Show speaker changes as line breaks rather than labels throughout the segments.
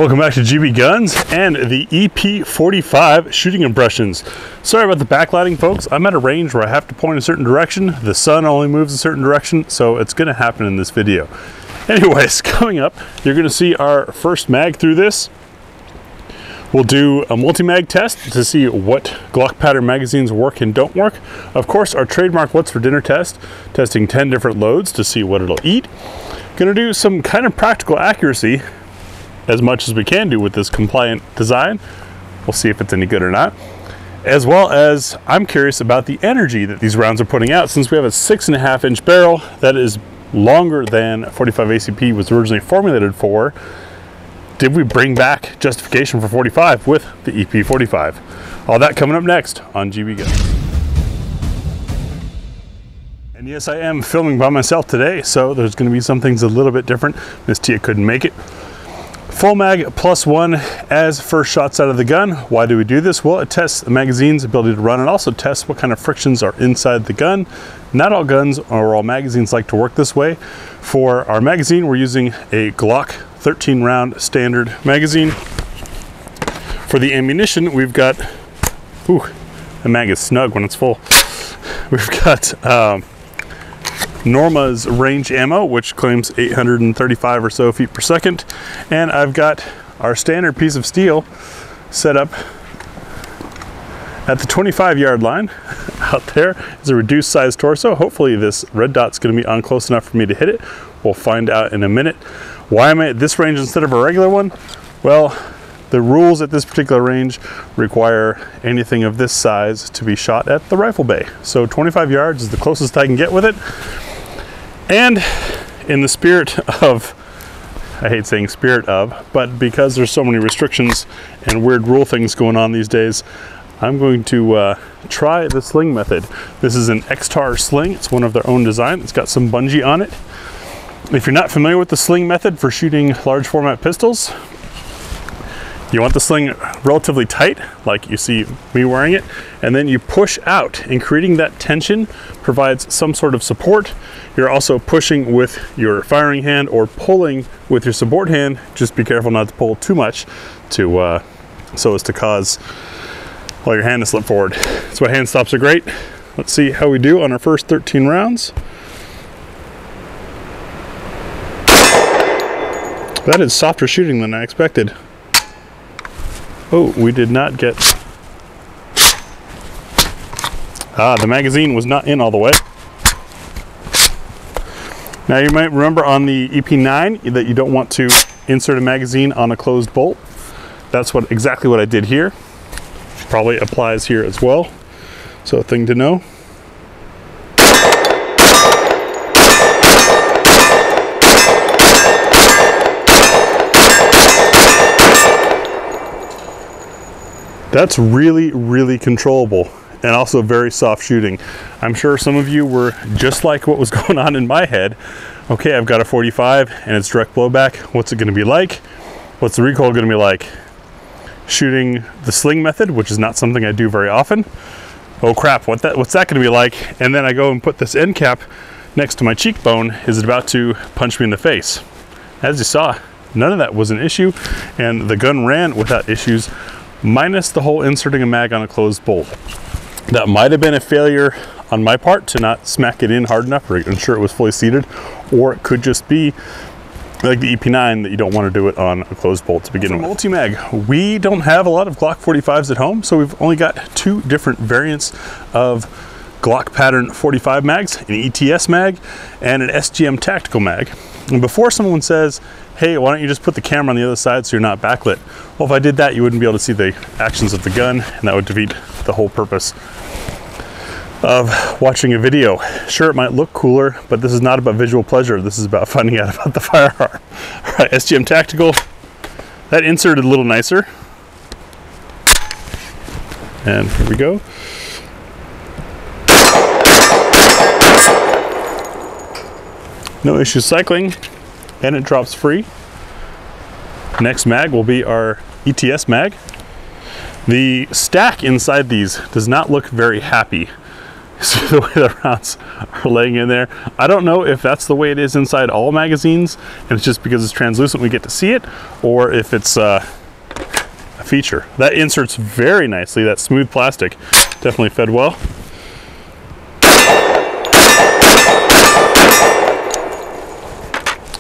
Welcome back to GBGuns and the EP45 shooting impressions. Sorry about the backlighting, folks. I'm at a range where I have to point a certain direction. The sun only moves a certain direction, so it's going to happen in this video. Anyways, coming up, you're going to see our first mag through this. We'll do a multi-mag test to see what Glock pattern magazines work and don't work. Of course, our trademark What's for Dinner test, testing 10 different loads to see what it'll eat. Going to do some kind of practical accuracy, as much as we can do with this compliant design. We'll see if it's any good or not. As well as I'm curious about the energy that these rounds are putting out, since we have a 6.5 inch barrel that is longer than 45 ACP was originally formulated for. Did we bring back justification for 45 with the EP45? All that coming up next on GBGuns. And yes, I am filming by myself today, so there's going to be some things a little bit different. Miss Tia couldn't make it. Full mag +1 as first shots out of the gun. Why do we do this? Well, it tests the magazine's ability to run. It also tests what kind of frictions are inside the gun. Not all guns or all magazines like to work this way. For our magazine, we're using a Glock 13 round standard magazine. For the ammunition, we've got, ooh, the mag is snug when it's full. We've got Norma's range ammo, which claims 835 or so feet per second. And I've got our standard piece of steel set up at the 25-yard line. Out there is a reduced size torso. Hopefully this red dot's going to be on close enough for me to hit it. We'll find out in a minute. Why am I at this range instead of a regular one? Well, the rules at this particular range require anything of this size to be shot at the rifle bay. So 25 yards is the closest I can get with it. And in the spirit of, I hate saying spirit of, but because there's so many restrictions and weird rule things going on these days, I'm going to try the sling method. This is an Extar sling. It's one of their own design. It's got some bungee on it. If you're not familiar with the sling method for shooting large format pistols, you want the sling relatively tight, like you see me wearing it, and then you push out, and creating that tension provides some sort of support. You're also pushing with your firing hand or pulling with your support hand. Just be careful not to pull too much so as to cause your hand to slip forward. That's why hand stops are great. Let's see how we do on our first 13 rounds. That is softer shooting than I expected. Oh, we did not get... the magazine was not in all the way. Now you might remember on the EP9 that you don't want to insert a magazine on a closed bolt. That's exactly what I did here. Probably applies here as well. So a thing to know. That's really, really controllable and also very soft shooting. I'm sure some of you were just like what was going on in my head. Okay, I've got a 45 and it's direct blowback. What's it gonna be like? What's the recoil gonna be like? Shooting the sling method, which is not something I do very often. Oh crap, what's that gonna be like? And then I go and put this end cap next to my cheekbone. Is it about to punch me in the face? As you saw, none of that was an issue, and the gun ran without issues, minus the whole inserting a mag on a closed bolt. That might have been a failure on my part to not smack it in hard enough or ensure it was fully seated, or it could just be like the EP9 that you don't want to do it on a closed bolt to begin with. Multi-mag, we don't have a lot of Glock 45s at home, so we've only got two different variants of Glock pattern 45 mags, an ETS mag and an SGM tactical mag. And before someone says, hey, why don't you just put the camera on the other side so you're not backlit? Well, if I did that, you wouldn't be able to see the actions of the gun, and that would defeat the whole purpose of watching a video. Sure, it might look cooler, but this is not about visual pleasure. This is about finding out about the firearm. All right, SGM tactical. That inserted a little nicer. And here we go. No issues cycling, and it drops free. Next mag will be our ETS mag. The stack inside these does not look very happy. See the way the rounds are laying in there. I don't know if that's the way it is inside all magazines, and it's just because it's translucent we get to see it, or if it's a feature. That inserts very nicely. That smooth plastic definitely fed well.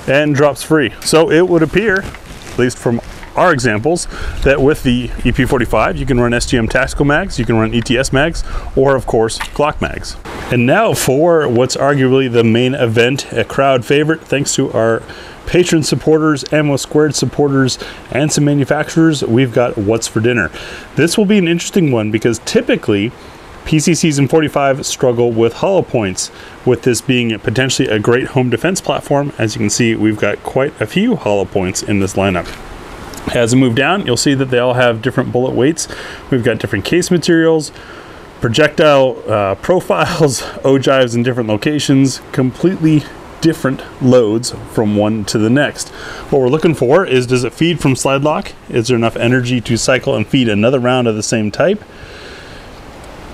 And drops free. So it would appear, at least from our examples, that with the EP45 you can run SGM tactical mags, you can run ETS mags, or of course Glock mags. And now for what's arguably the main event, a crowd favorite, thanks to our patron supporters, Ammo Squared supporters, and some manufacturers, we've got what's for dinner. This will be an interesting one because typically PCCs and 45 struggle with hollow points, with this being potentially a great home defense platform. As you can see, we've got quite a few hollow points in this lineup. As I move down, you'll see that they all have different bullet weights. We've got different case materials, projectile profiles, ogives in different locations, completely different loads from one to the next. What we're looking for is, does it feed from slide lock? Is there enough energy to cycle and feed another round of the same type?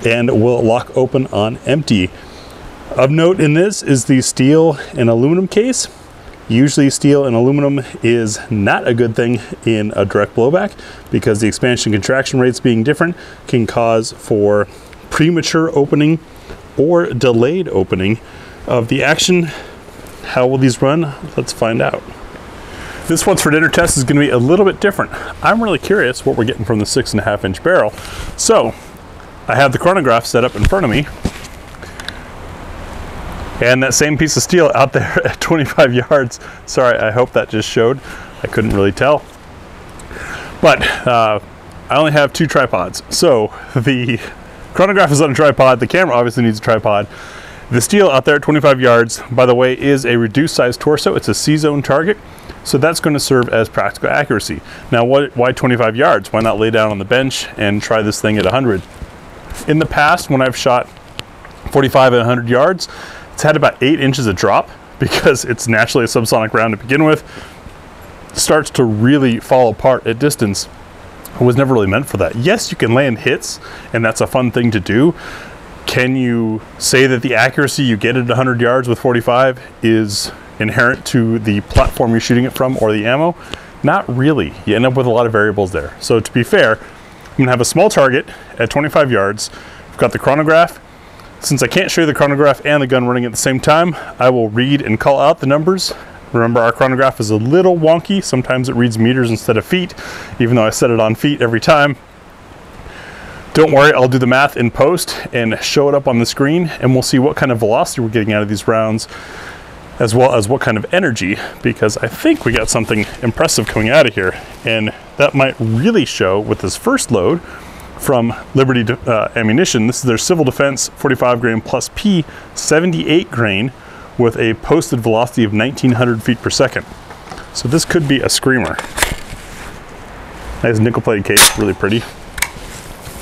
And will it lock open on empty? Of note in this is the steel and aluminum case. Usually steel and aluminum is not a good thing in a direct blowback because the expansion contraction rates being different can cause for premature opening or delayed opening of the action. How will these run? Let's find out. This what's for dinner test is going to be a little bit different. I'm really curious what we're getting from the 6.5 inch barrel. So I have the chronograph set up in front of me, and that same piece of steel out there at 25 yards. Sorry, I hope that just showed. I couldn't really tell. But I only have 2 tripods. So the chronograph is on a tripod. The camera obviously needs a tripod. The steel out there at 25 yards, by the way, is a reduced size torso. It's a C-zone target. So that's going to serve as practical accuracy. Now, why 25 yards? Why not lay down on the bench and try this thing at 100? In the past, when I've shot 45 at 100 yards, it's had about 8 inches of drop because it's naturally a subsonic round to begin with. It starts to really fall apart at distance. It was never really meant for that. Yes, you can land hits, and that's a fun thing to do. Can you say that the accuracy you get at 100 yards with 45 is inherent to the platform you're shooting it from or the ammo? Not really. You end up with a lot of variables there. So to be fair, I'm gonna have a small target at 25 yards. I've got the chronograph. Since I can't show you the chronograph and the gun running at the same time, I will read and call out the numbers. Remember, our chronograph is a little wonky. Sometimes it reads meters instead of feet, even though I set it on feet every time. Don't worry, I'll do the math in post and show it up on the screen, and we'll see what kind of velocity we're getting out of these rounds, as well as what kind of energy, because I think we got something impressive coming out of here. And that might really show with this first load from Liberty Ammunition. This is their Civil Defense 45 grain plus P 78 grain with a posted velocity of 1900 feet per second. So this could be a screamer. Nice nickel plated case, really pretty.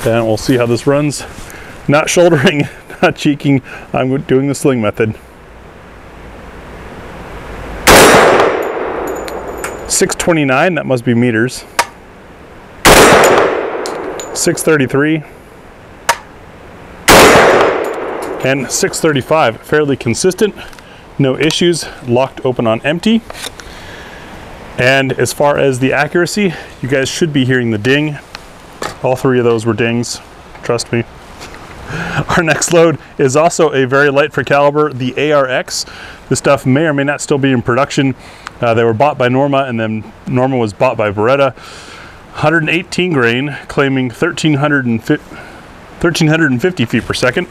And we'll see how this runs. Not shouldering, not cheeking, I'm doing the sling method. 629, that must be meters. 633 and 635, fairly consistent, no issues, locked open on empty. And as far as the accuracy, you guys should be hearing the ding. All 3 of those were dings, trust me. Our next load is also a very light for caliber, the ARX. This stuff may or may not still be in production. They were bought by Norma, and then Norma was bought by Beretta. 118 grain, claiming 1350 feet per second.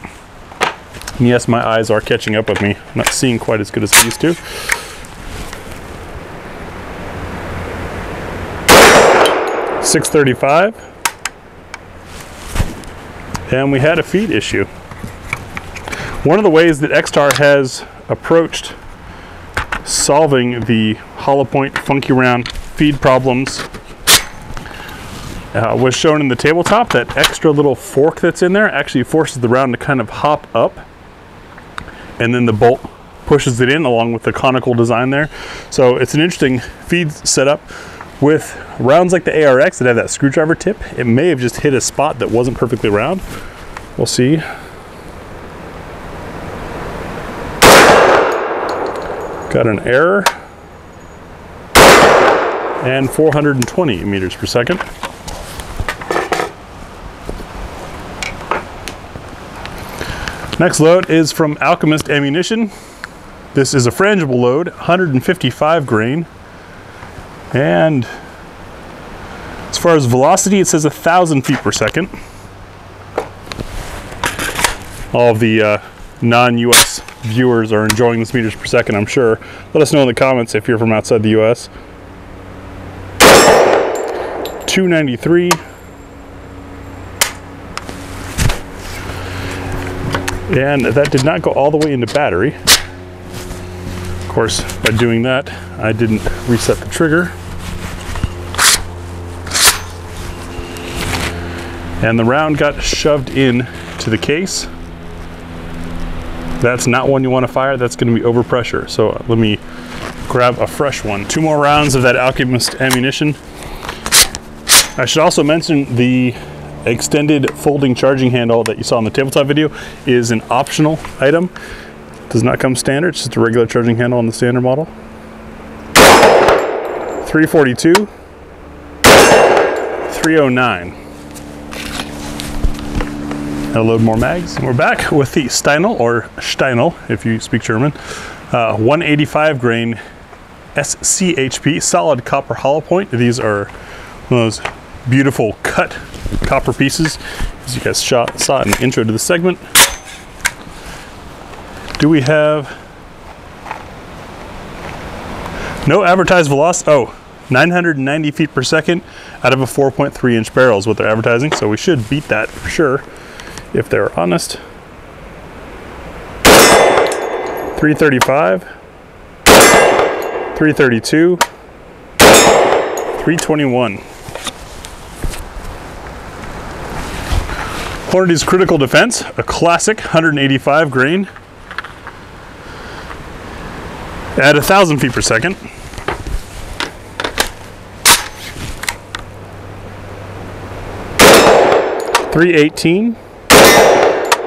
And yes, my eyes are catching up with me. I'm not seeing quite as good as I used to. .635, and we had a feed issue. One of the ways that Extar has approached solving the hollow point funky round feed problems was shown in the tabletop. That extra little fork that's in there actually forces the round to kind of hop up, and then the bolt pushes it in along with the conical design there. So it's an interesting feed setup. With rounds like the ARX that have that screwdriver tip, it may have just hit a spot that wasn't perfectly round. We'll see. Got an error. And 420 meters per second. Next load is from Alchemist Ammunition. This is a frangible load, 155 grain. And as far as velocity, it says 1,000 feet per second. All of the non-US viewers are enjoying this meters per second, I'm sure. Let us know in the comments if you're from outside the US. 293. And that did not go all the way into battery. Of course, by doing that, I didn't reset the trigger. And the round got shoved in to the case. That's not one you want to fire. That's going to be overpressure. So let me grab a fresh one. 2 more rounds of that Alchemist Ammunition. I should also mention the extended folding charging handle that you saw in the tabletop video is an optional item. Does not come standard, it's just a regular charging handle on the standard model. 342, 309. Gotta load more mags. And we're back with the Steinel, or Steinel if you speak German, 185 grain SCHP, solid copper hollow point. These are one of those beautiful cut copper pieces, as you guys saw in the intro to the segment. Do we have no advertised velocity? Oh, 990 feet per second out of a 4.3 inch barrel is what they're advertising, so we should beat that for sure if they're honest. 335, 332, 321. Hornady's Critical Defense, a classic 185 grain at 1,000 feet per second. .318,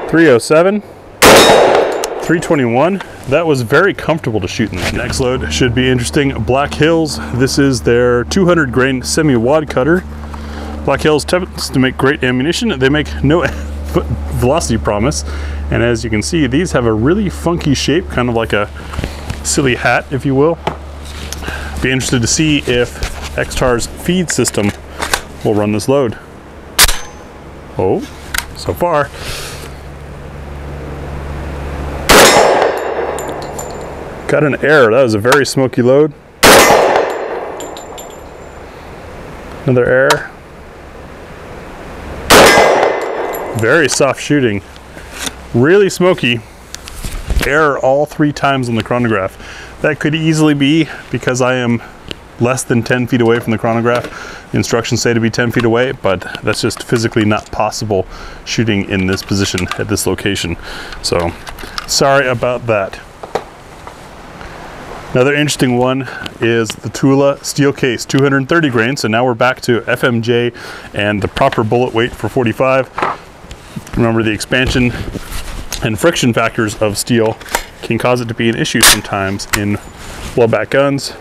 307, 321. That was very comfortable to shoot in that. Next load should be interesting. Black Hills. This is their 200 grain semi-wad cutter. Black Hills tends to make great ammunition. They make no velocity promise. And as you can see, these have a really funky shape, kind of like a silly hat, if you will. Be interested to see if Extar's feed system will run this load. Oh, so far. Got an error. That was a very smoky load. Another error. Very soft shooting. Really smoky. Error all 3 times on the chronograph. That could easily be because I am less than 10 feet away from the chronograph. The instructions say to be 10 feet away, but that's just physically not possible shooting in this position at this location. So, sorry about that. Another interesting one is the Tula steel case, 230 grain. So now we're back to FMJ and the proper bullet weight for 45. Remember, the expansion and friction factors of steel can cause it to be an issue sometimes in blowback guns.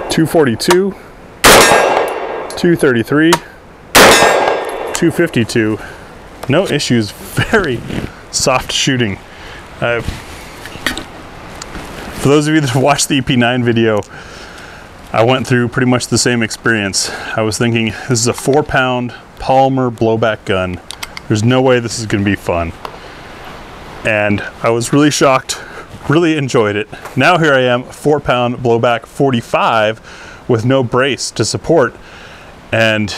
242, 233, 252. No issues, very soft shooting. For those of you that have watched the EP9 video, I went through pretty much the same experience. I was thinking, this is a 4-pound polymer blowback gun. There's no way this is going to be fun. And I was really shocked, really enjoyed it. Now here I am, 4-pound blowback 45 with no brace to support. And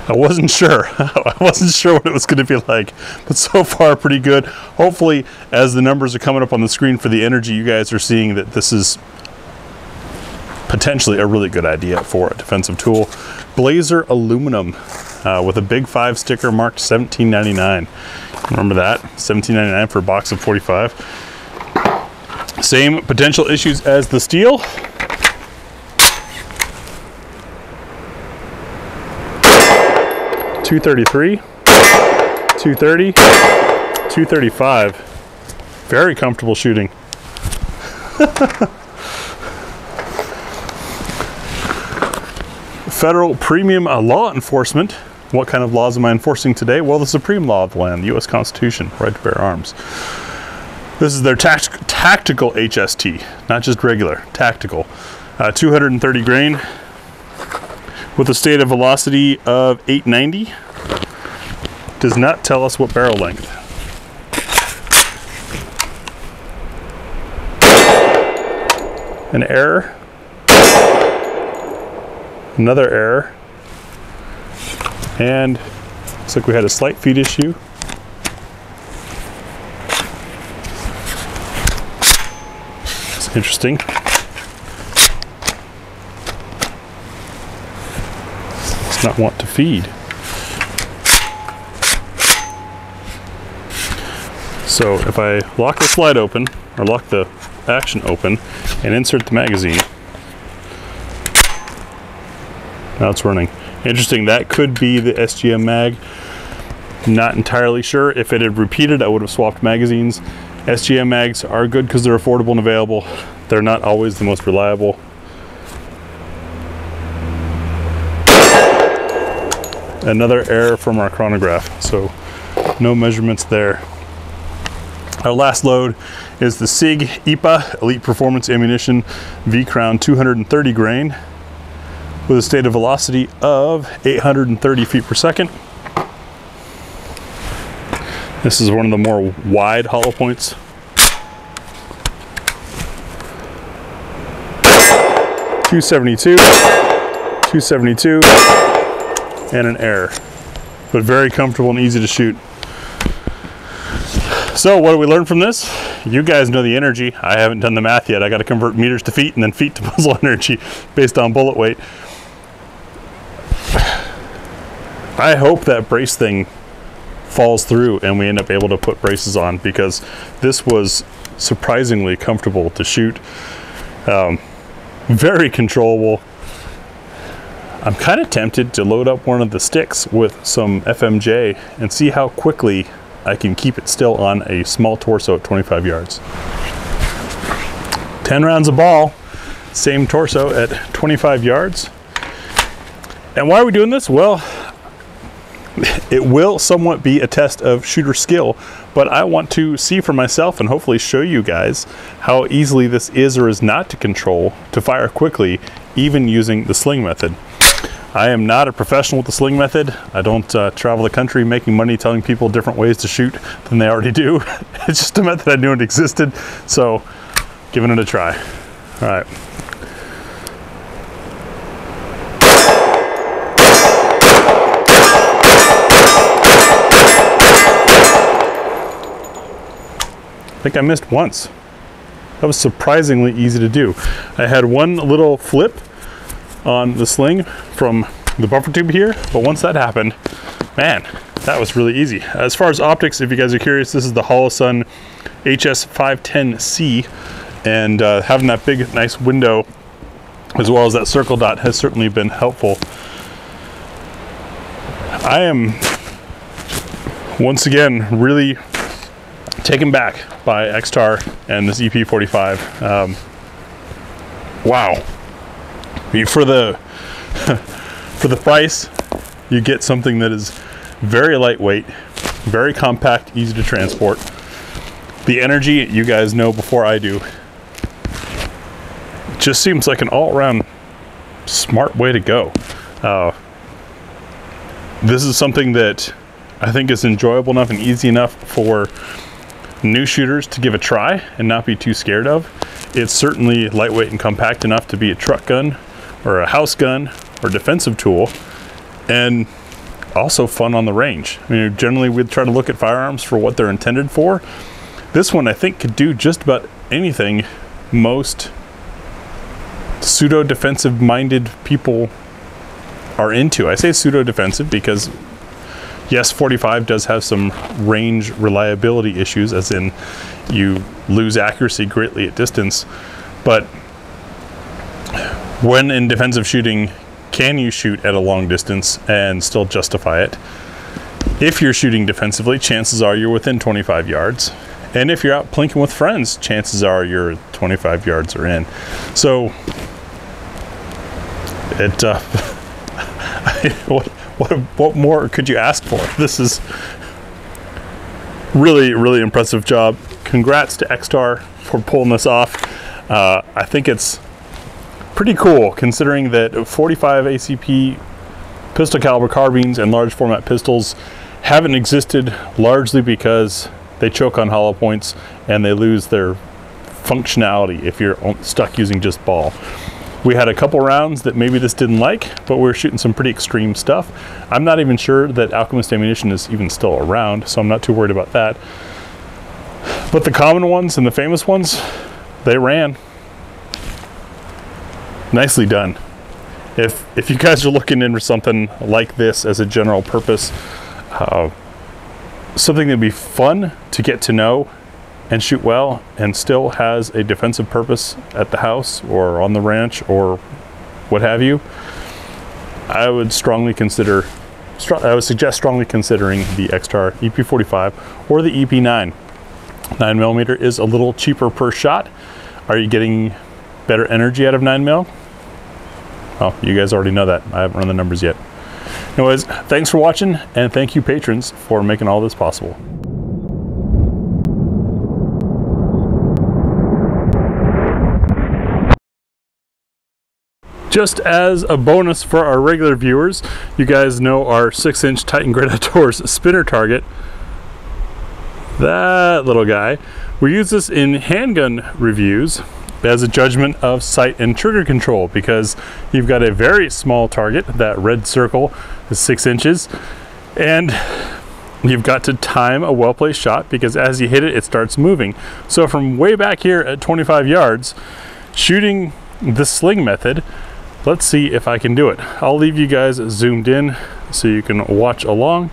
I wasn't sure. I wasn't sure what it was going to be like, but so far pretty good. Hopefully, as the numbers are coming up on the screen for the energy, you guys are seeing that this is potentially a really good idea for a defensive tool. Blazer aluminum with a Big 5 sticker marked $17.99. Remember that? $17.99 for a box of 45. Same potential issues as the steel. $233, $230, 235. Very comfortable shooting. Federal premium law enforcement. What kind of laws am I enforcing today? Well, the supreme law of the land, the U.S. Constitution, right to bear arms. This is their tactical HST, not just regular, tactical. 230 grain with a stated velocity of 890. Does not tell us what barrel length. An error. Another error. And looks like we had a slight feed issue. It's interesting. It's not want to feed. So if I lock the slide open, or lock the action open, and insert the magazine, now it's running. Interesting, that could be the SGM mag. Not entirely sure. If it had repeated, I would have swapped magazines. SGM mags are good because they're affordable and available. They're not always the most reliable. Another error from our chronograph, so no measurements there. Our last load is the SIG EPA Elite Performance Ammunition V-Crown 230 grain with a stated velocity of 830 feet per second. This is one of the more wide hollow points. .272, 272, and an error, but very comfortable and easy to shoot. So what do we learn from this? You guys know the energy. I haven't done the math yet. I got to convert meters to feet and then feet to muzzle energy based on bullet weight. I hope that brace thing falls through and we end up able to put braces on, because this was surprisingly comfortable to shoot. Very controllable. I'm kind of tempted to load up one of the sticks with some FMJ and see how quickly I can keep it still on a small torso at 25 yards. 10 rounds of ball, same torso at 25 yards. And why are we doing this? Well, it will somewhat be a test of shooter skill, but I want to see for myself and hopefully show you guys how easily this is or is not to control, to fire quickly, even using the sling method. I am not a professional with the sling method. I don't travel the country making money telling people different ways to shoot than they already do. It's just a method I knew it existed, so giving it a try. All right. I think I missed once. That was surprisingly easy to do. I had one little flip on the sling from the buffer tube here, but once that happened, man, that was really easy. As far as optics, if you guys are curious, this is the Holosun HS510C, and having that big nice window as well as that circle dot has certainly been helpful. I am once again really taken back by Extar and this EP45. Wow. I mean, for the price, you get something that is very lightweight, very compact, easy to transport. The energy, you guys know before I do, it just seems like an all-around smart way to go. This is something that I think is enjoyable enough and easy enough for new shooters to give a try and not be too scared of. It's certainly lightweight and compact enough to be a truck gun or a house gun or defensive tool, and also fun on the range. I mean, generally we'd try to look at firearms for what they're intended for. This one I think could do just about anything most pseudo-defensive minded people are into. I say pseudo-defensive because yes, 45 does have some range reliability issues, as in you lose accuracy greatly at distance, but when in defensive shooting, can you shoot at a long distance and still justify it? If you're shooting defensively, chances are you're within 25 yards. And if you're out plinking with friends, chances are your 25 yards are in. So it what more could you ask for? This is really impressive job. Congrats to Extar for pulling this off. I think it's pretty cool considering that 45 ACP pistol caliber carbines and large format pistols haven't existed largely because they choke on hollow points and they lose their functionality if you're stuck using just ball. We had a couple rounds that maybe this didn't like, but we're shooting some pretty extreme stuff. I'm not even sure that Alchemist ammunition is even still around, so I'm not too worried about that. But the common ones and the famous ones, they ran. Nicely done. If you guys are looking in for something like this as a general purpose, something that'd be fun to get to know and shoot well and still has a defensive purpose at the house or on the ranch or what have you, I would suggest strongly considering the Extar EP45 or the EP9. 9mm is a little cheaper per shot. Are you getting better energy out of 9mm? Well, you guys already know that. I haven't run the numbers yet. Anyways, thanks for watching, and thank you patrons for making all this possible. Just as a bonus for our regular viewers, you guys know our 6-inch Titan Great Outdoors spinner target. That little guy. We use this in handgun reviews as a judgment of sight and trigger control because you've got a very small target. That red circle is 6 inches, and you've got to time a well-placed shot because as you hit it, it starts moving. So from way back here at 25 yards, shooting the sling method, let's see if I can do it. I'll leave you guys zoomed in so you can watch along.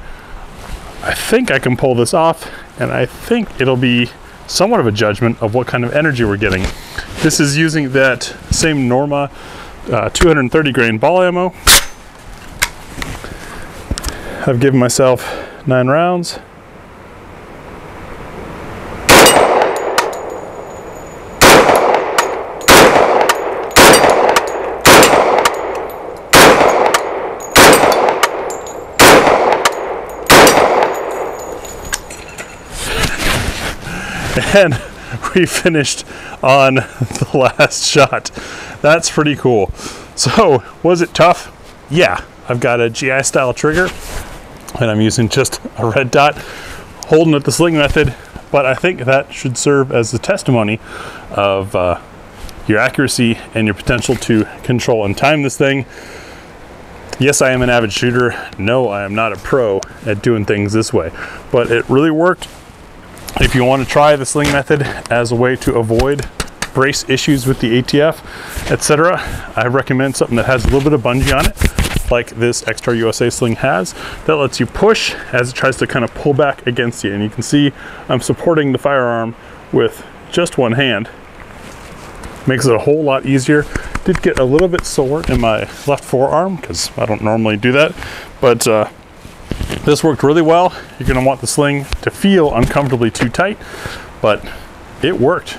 I think I can pull this off, and I think it'll be somewhat of a judgment of what kind of energy we're getting. This is using that same Norma 230 grain ball ammo. I've given myself 9 rounds. And we finished on the last shot. That's pretty cool. So, was it tough? Yeah. I've got a GI style trigger and I'm using just a red dot, holding it the sling method, but I think that should serve as the testimony of your accuracy and your potential to control and time this thing. Yes, I am an avid shooter. No, I am not a pro at doing things this way, but it really worked. If you want to try the sling method as a way to avoid brace issues with the ATF, etc., I recommend something that has a little bit of bungee on it, like this Extar USA sling has, that lets you push as it tries to kind of pull back against you. And you can see I'm supporting the firearm with just one hand. Makes it a whole lot easier. Did get a little bit sore in my left forearm because I don't normally do that, but this worked really well. You're going to want the sling to feel uncomfortably too tight, but it worked.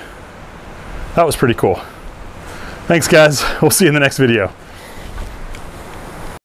That was pretty cool. Thanks guys, we'll see you in the next video.